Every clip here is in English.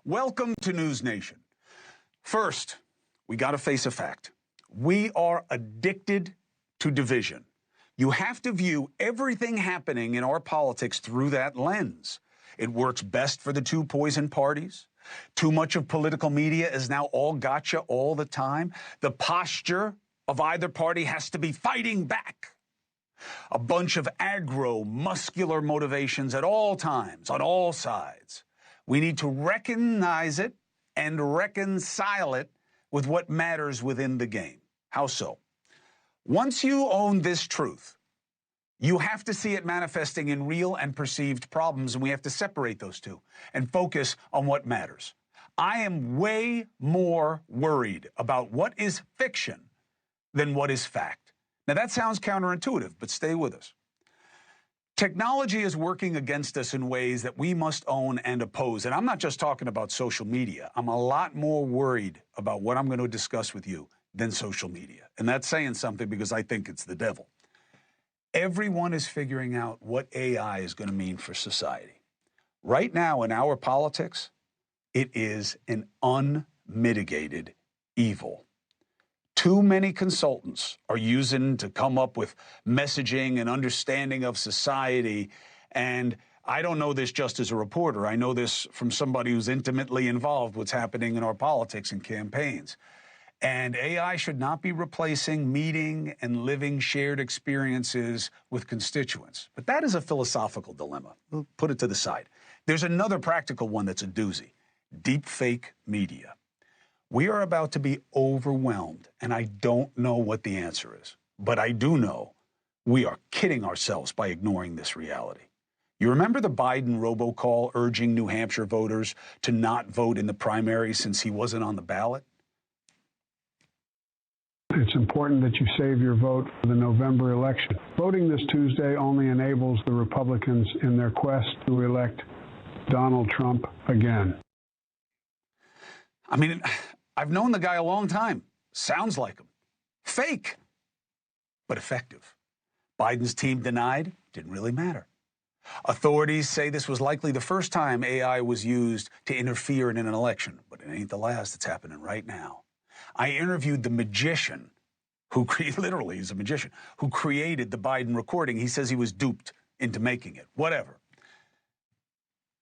Welcome to NewsNation. First, we got to face a fact. We are addicted to division. You have to view everything happening in our politics through that lens. It works best for the two poison parties. Too much of political media is now all gotcha all the time. The posture of either party has to be fighting back. A bunch of aggro, muscular motivations at all times, on all sides. We need to recognize it and reconcile it with what matters within the game. How so? Once you own this truth, you have to see it manifesting in real and perceived problems, and we have to separate those two and focus on what matters. I am way more worried about what is fiction than what is fact. Now, that sounds counterintuitive, but stay with us. Technology is working against us in ways that we must own and oppose. And I'm not just talking about social media. I'm a lot more worried about what I'm going to discuss with you than social media. And that's saying something because I think it's the devil. Everyone is figuring out what AI is going to mean for society. Right now in our politics, it is an unmitigated evil. Too many consultants are using to come up with messaging and understanding of society. And I don't know this just as a reporter. I know this from somebody who's intimately involved with what's happening in our politics and campaigns. And AI should not be replacing meeting and living shared experiences with constituents. But that is a philosophical dilemma. We'll put it to the side. There's another practical one that's a doozy: deepfake media. We are about to be overwhelmed, and I don't know what the answer is. But I do know we are kidding ourselves by ignoring this reality. You remember the Biden robocall urging New Hampshire voters to not vote in the primary since he wasn't on the ballot? It's important that you save your vote for the November election. Voting this Tuesday only enables the Republicans in their quest to elect Donald Trump again. I mean, I've known the guy a long time. Sounds like him. Fake, but effective. Biden's team denied. Didn't really matter. Authorities say this was likely the first time AI was used to interfere in an election, but it ain't the last. It's happening right now. I interviewed the magician who literally is a magician who created the Biden recording. He says he was duped into making it. Whatever.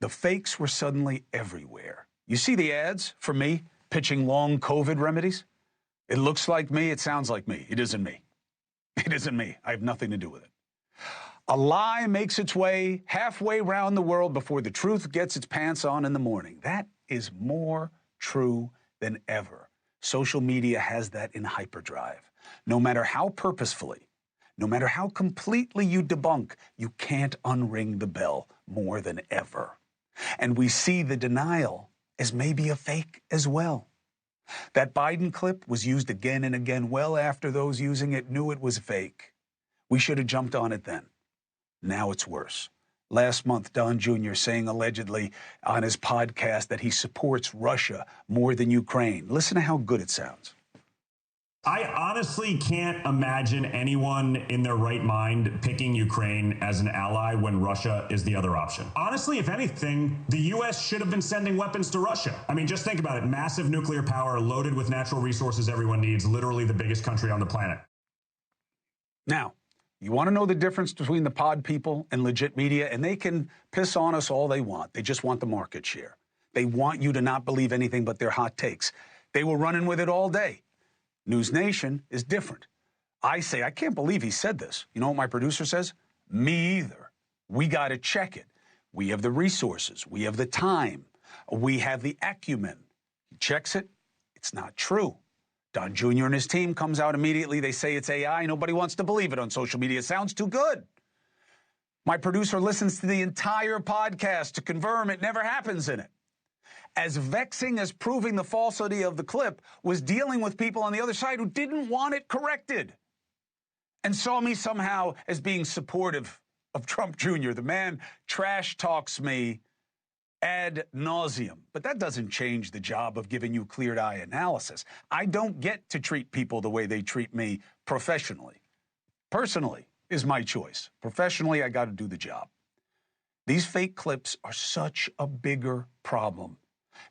The fakes were suddenly everywhere. You see the ads for me pitching long COVID remedies? It looks like me. It sounds like me. It isn't me. It isn't me. I have nothing to do with it. A lie makes its way halfway around the world before the truth gets its pants on in the morning. That is more true than ever. Social media has that in hyperdrive. No matter how purposefully, no matter how completely you debunk, you can't unring the bell more than ever. And we see the denial as maybe a fake as well. That Biden clip was used again and again well after those using it knew it was fake. We should have jumped on it then. Now it's worse. Last month, Don Jr. saying allegedly on his podcast that he supports Russia more than Ukraine. Listen to how good it sounds. I honestly can't imagine anyone in their right mind picking Ukraine as an ally when Russia is the other option. Honestly, if anything, the U.S. should have been sending weapons to Russia. I mean, just think about it. Massive nuclear power loaded with natural resources everyone needs, literally the biggest country on the planet. Now, you want to know the difference between the pod people and legit media? And they can piss on us all they want. They just want the market share. They want you to not believe anything but their hot takes. They were running with it all day. NewsNation is different. I say, I can't believe he said this. You know what my producer says? Me either. We got to check it. We have the resources. We have the time. We have the acumen. He checks it. It's not true. Don Jr. and his team comes out immediately. They say it's AI. Nobody wants to believe it on social media. It sounds too good. My producer listens to the entire podcast to confirm it never happens in it. As vexing as proving the falsity of the clip was dealing with people on the other side who didn't want it corrected and saw me somehow as being supportive of Trump Jr. The man trash talks me ad nauseum. But that doesn't change the job of giving you cleared eye analysis. I don't get to treat people the way they treat me professionally. Personally is my choice. Professionally, I got to do the job. These fake clips are such a bigger problem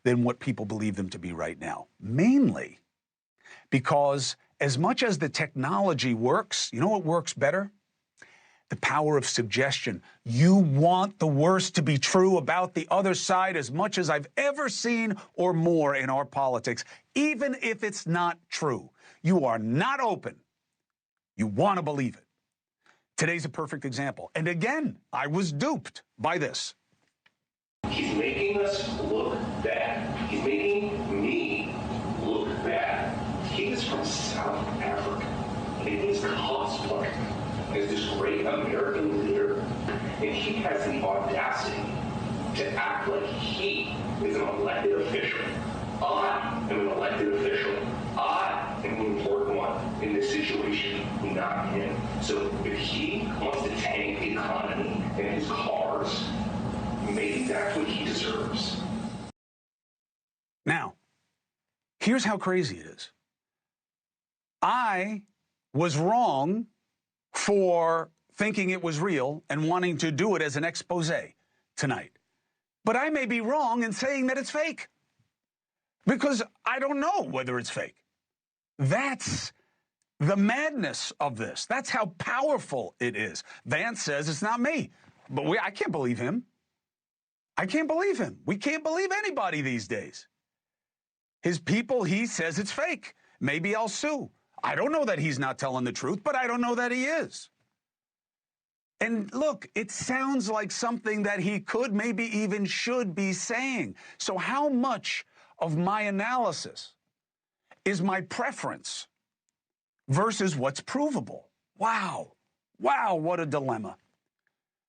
than what people believe them to be right now. Mainly because as much as the technology works, you know what works better? The power of suggestion. You want the worst to be true about the other side as much as I've ever seen or more in our politics, even if it's not true. You are not open. You want to believe it. Today's a perfect example. And again, I was duped by this. He's making us look bad. He's making me look bad. He is from South Africa, and he's cosplaying as this great American leader, and he has the audacity to act like he is an elected official. I am an elected official. I am the important one in this situation, not him. So if he wants to tank the economy and his cars, maybe that's what he deserves. Now, here's how crazy it is. I was wrong for thinking it was real and wanting to do it as an expose tonight. But I may be wrong in saying that it's fake because I don't know whether it's fake. That's the madness of this. That's how powerful it is. Vance says it's not me, but I can't believe him. I can't believe him. We can't believe anybody these days. His people, he says it's fake. Maybe I'll sue. I don't know that he's not telling the truth, but I don't know that he is. And look, it sounds like something that he could, maybe even should be saying. So how much of my analysis is my preference versus what's provable? Wow. Wow, what a dilemma.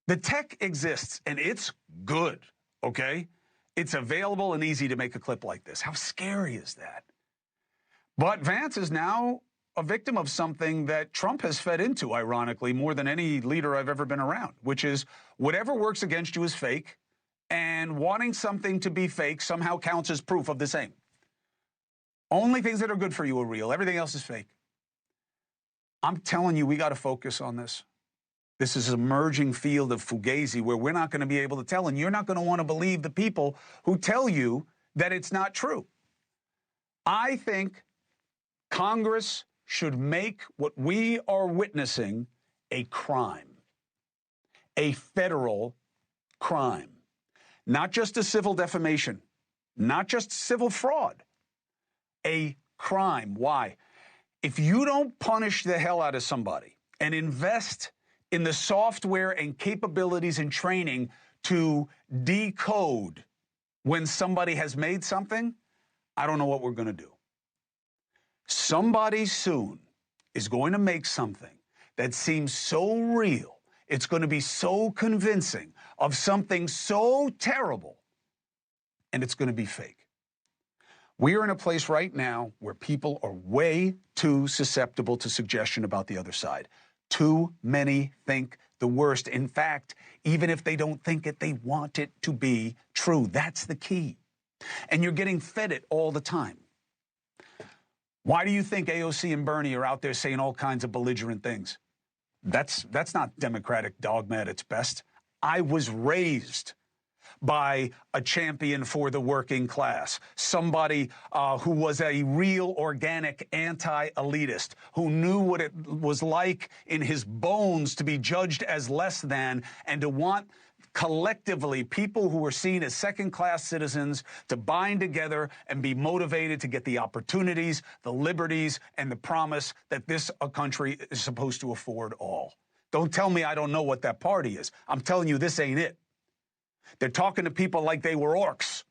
The tech exists, and it's good, okay? It's available and easy to make a clip like this. How scary is that? But Vance is now a victim of something that Trump has fed into, ironically, more than any leader I've ever been around, which is whatever works against you is fake, and wanting something to be fake somehow counts as proof of the same. Only things that are good for you are real. Everything else is fake. I'm telling you, we got to focus on this. This is an emerging field of fugazi where we're not going to be able to tell, and you're not going to want to believe the people who tell you that it's not true. I think Congress should make what we are witnessing a crime, a federal crime, not just a civil defamation, not just civil fraud, a crime. Why? If you don't punish the hell out of somebody and invest in the software and capabilities and training to decode when somebody has made something, I don't know what we're going to do. Somebody soon is going to make something that seems so real, it's going to be so convincing of something so terrible, and it's going to be fake. We are in a place right now where people are way too susceptible to suggestion about the other side. Too many think the worst. In fact, even if they don't think it, they want it to be true. That's the key. And you're getting fed it all the time. Why do you think AOC and Bernie are out there saying all kinds of belligerent things? That's not democratic dogma at its best. I was raised by a champion for the working class, somebody who was a real organic anti-elitist, who knew what it was like in his bones to be judged as less than and to want collectively people who were seen as second-class citizens to bind together and be motivated to get the opportunities, the liberties, and the promise that this country is supposed to afford all. Don't tell me I don't know what that party is. I'm telling you, this ain't it. They're talking to people like they were orcs,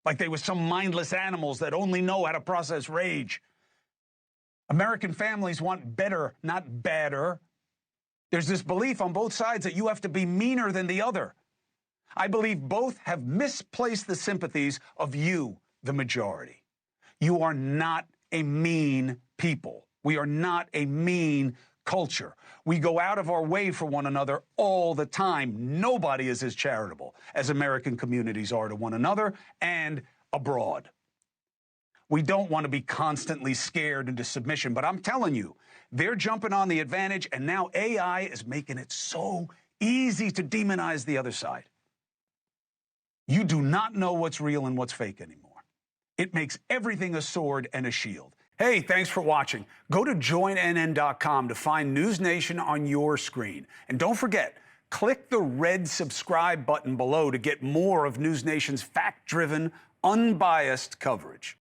like they were some mindless animals that only know how to process rage. American families want better, not badder. There's this belief on both sides that you have to be meaner than the other. I believe both have misplaced the sympathies of you, the majority. You are not a mean people. We are not a mean culture. We go out of our way for one another all the time. Nobody is as charitable as American communities are to one another and abroad. We don't want to be constantly scared into submission, but I'm telling you, they're jumping on the advantage, and now AI is making it so easy to demonize the other side. you do not know what's real and what's fake anymore. It makes everything a sword and a shield. Hey, thanks for watching. Go to joinnn.com to find NewsNation on your screen. And don't forget, click the red subscribe button below to get more of NewsNation's fact-driven, unbiased coverage.